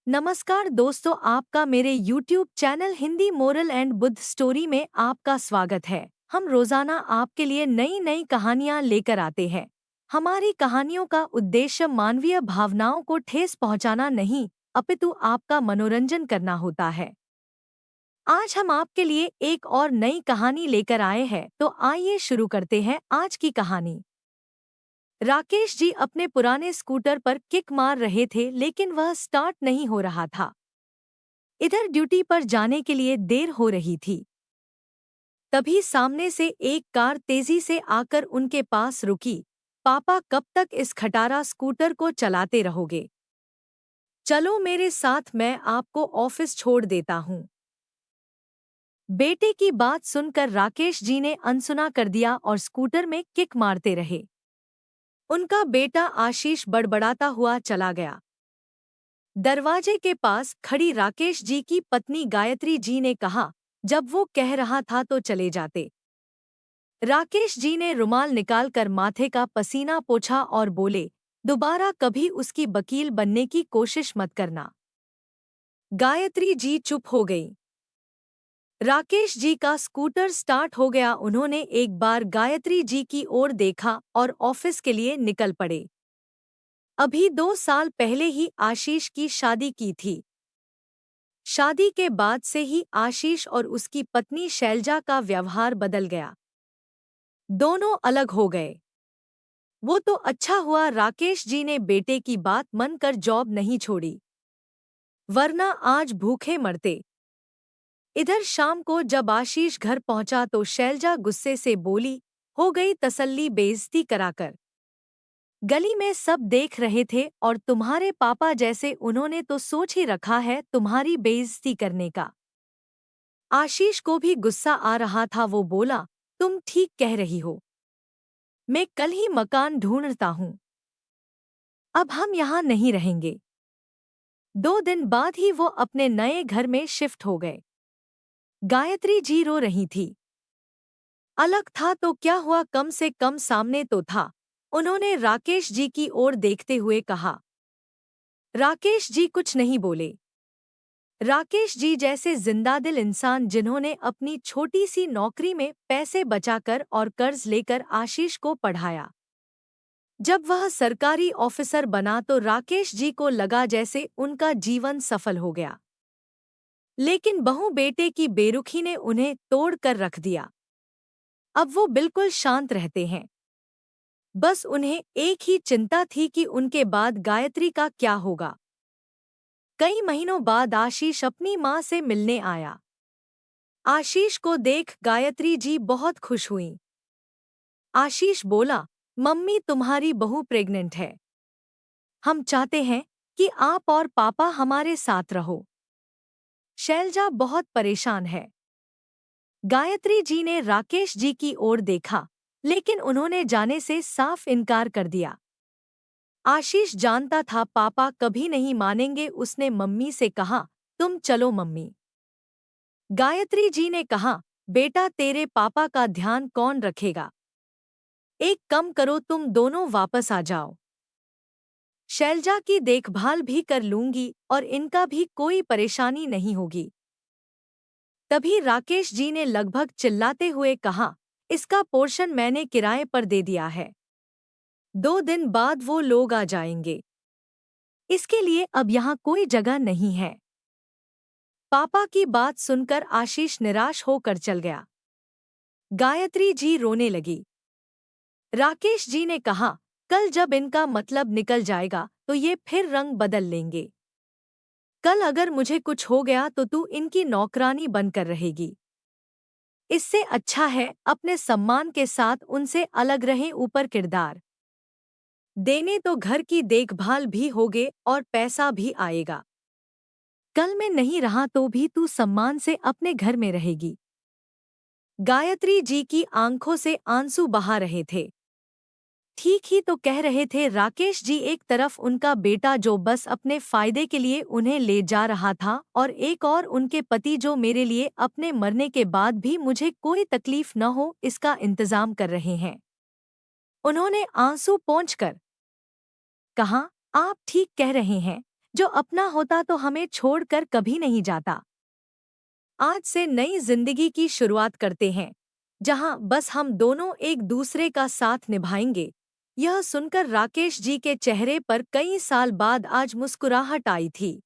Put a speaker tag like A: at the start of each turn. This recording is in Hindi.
A: नमस्कार दोस्तों, आपका मेरे YouTube channel Hindi moral and Buddha story में आपका स्वागत है। हम रोजाना आपके लिए नई नई कहानियां लेकर आते हैं। हमारी कहानियों का उद्देश्य मानवीय भावनाओं को ठेस पहुंचाना नहीं, अपितु आपका मनोरंजन करना होता है। आज हम आपके लिए एक और नई कहानी लेकर आए हैं, तो आइए शुरू करते हैं आज की कहानी। राकेश जी अपने पुराने स्कूटर पर किक मार रहे थे, लेकिन वह स्टार्ट नहीं हो रहा था। इधर ड्यूटी पर जाने के लिए देर हो रही थी। तभी सामने से एक कार तेजी से आकर उनके पास रुकी। पापा, कब तक इस खटारा स्कूटर को चलाते रहोगे? चलो मेरे साथ, मैं आपको ऑफिस छोड़ देता हूँ। बेटे की बात सुनकर राकेश जी ने अनसुना कर दिया और स्कूटर में किक मारते रहे। उनका बेटा आशीष बड़बड़ाता हुआ चला गया। दरवाजे के पास खड़ी राकेश जी की पत्नी गायत्री जी ने कहा, जब वो कह रहा था तो चले जाते। राकेश जी ने रुमाल निकालकर माथे का पसीना पोंछा और बोले, दोबारा कभी उसकी वकील बनने की कोशिश मत करना। गायत्री जी चुप हो गई। राकेश जी का स्कूटर स्टार्ट हो गया। उन्होंने एक बार गायत्री जी की ओर देखा और ऑफिस के लिए निकल पड़े। अभी 2 साल पहले ही आशीष की शादी की थी। शादी के बाद से ही आशीष और उसकी पत्नी शैलजा का व्यवहार बदल गया। दोनों अलग हो गए। वो तो अच्छा हुआ राकेश जी ने बेटे की बात मानकर जॉब नहीं छोड़ी, वरना आज भूखे मरते। इधर शाम को जब आशीष घर पहुंचा तो शैलजा गुस्से से बोली, हो गई तसल्ली बेइज्जती कराकर। गली में सब देख रहे थे और तुम्हारे पापा जैसे उन्होंने तो सोच ही रखा है तुम्हारी बेइज्जती करने का। आशीष को भी गुस्सा आ रहा था। वो बोला, तुम ठीक कह रही हो, मैं कल ही मकान ढूंढता हूँ। अब हम यहाँ नहीं रहेंगे। 2 दिन बाद ही वो अपने नए घर में शिफ्ट हो गए। गायत्री जी रो रही थी। अलग था तो क्या हुआ, कम से कम सामने तो था। उन्होंने राकेश जी की ओर देखते हुए कहा। राकेश जी कुछ नहीं बोले। राकेश जी जैसे जिंदादिल इंसान जिन्होंने अपनी छोटी सी नौकरी में पैसे बचाकर और कर्ज लेकर आशीष को पढ़ाया। जब वह सरकारी ऑफिसर बना तो राकेश जी को लगा जैसे उनका जीवन सफल हो गया। लेकिन बहू बेटे की बेरुखी ने उन्हें तोड़ कर रख दिया। अब वो बिल्कुल शांत रहते हैं। बस उन्हें एक ही चिंता थी कि उनके बाद गायत्री का क्या होगा। कई महीनों बाद आशीष अपनी माँ से मिलने आया। आशीष को देख गायत्री जी बहुत खुश हुईं। आशीष बोला, मम्मी तुम्हारी बहू प्रेग्नेंट है। हम चाहते हैं कि आप और पापा हमारे साथ रहो। शैलजा बहुत परेशान है। गायत्री जी ने राकेश जी की ओर देखा, लेकिन उन्होंने जाने से साफ इनकार कर दिया। आशीष जानता था पापा कभी नहीं मानेंगे। उसने मम्मी से कहा, तुम चलो मम्मी। गायत्री जी ने कहा, बेटा तेरे पापा का ध्यान कौन रखेगा? एक कम करो, तुम दोनों वापस आ जाओ। शैलजा की देखभाल भी कर लूंगी और इनका भी कोई परेशानी नहीं होगी। तभी राकेश जी ने लगभग चिल्लाते हुए कहा, इसका पोर्शन मैंने किराए पर दे दिया है। 2 दिन बाद वो लोग आ जाएंगे। इसके लिए अब यहाँ कोई जगह नहीं है। पापा की बात सुनकर आशीष निराश होकर चल गया। गायत्री जी रोने लगी। राकेश जी ने कहा, कल जब इनका मतलब निकल जाएगा तो ये फिर रंग बदल लेंगे। कल अगर मुझे कुछ हो गया तो तू इनकी नौकरानी बनकर रहेगी। इससे अच्छा है अपने सम्मान के साथ उनसे अलग रहें। ऊपर किरदार देने तो घर की देखभाल भी होगे और पैसा भी आएगा। कल मैं नहीं रहा तो भी तू सम्मान से अपने घर में रहेगी। गायत्री जी की आंखों से आंसू बहा रहे थे। ठीक ही तो कह रहे थे राकेश जी। एक तरफ उनका बेटा जो बस अपने फायदे के लिए उन्हें ले जा रहा था, और एक और उनके पति जो मेरे लिए अपने मरने के बाद भी मुझे कोई तकलीफ न हो इसका इंतजाम कर रहे हैं। उन्होंने आंसू पोंछकर कहा, आप ठीक कह रहे हैं, जो अपना होता तो हमें छोड़कर कभी नहीं जाता। आज से नई जिंदगी की शुरुआत करते हैं, जहां बस हम दोनों एक दूसरे का साथ निभाएंगे। यह सुनकर राकेश जी के चेहरे पर कई साल बाद आज मुस्कुराहट आई थी।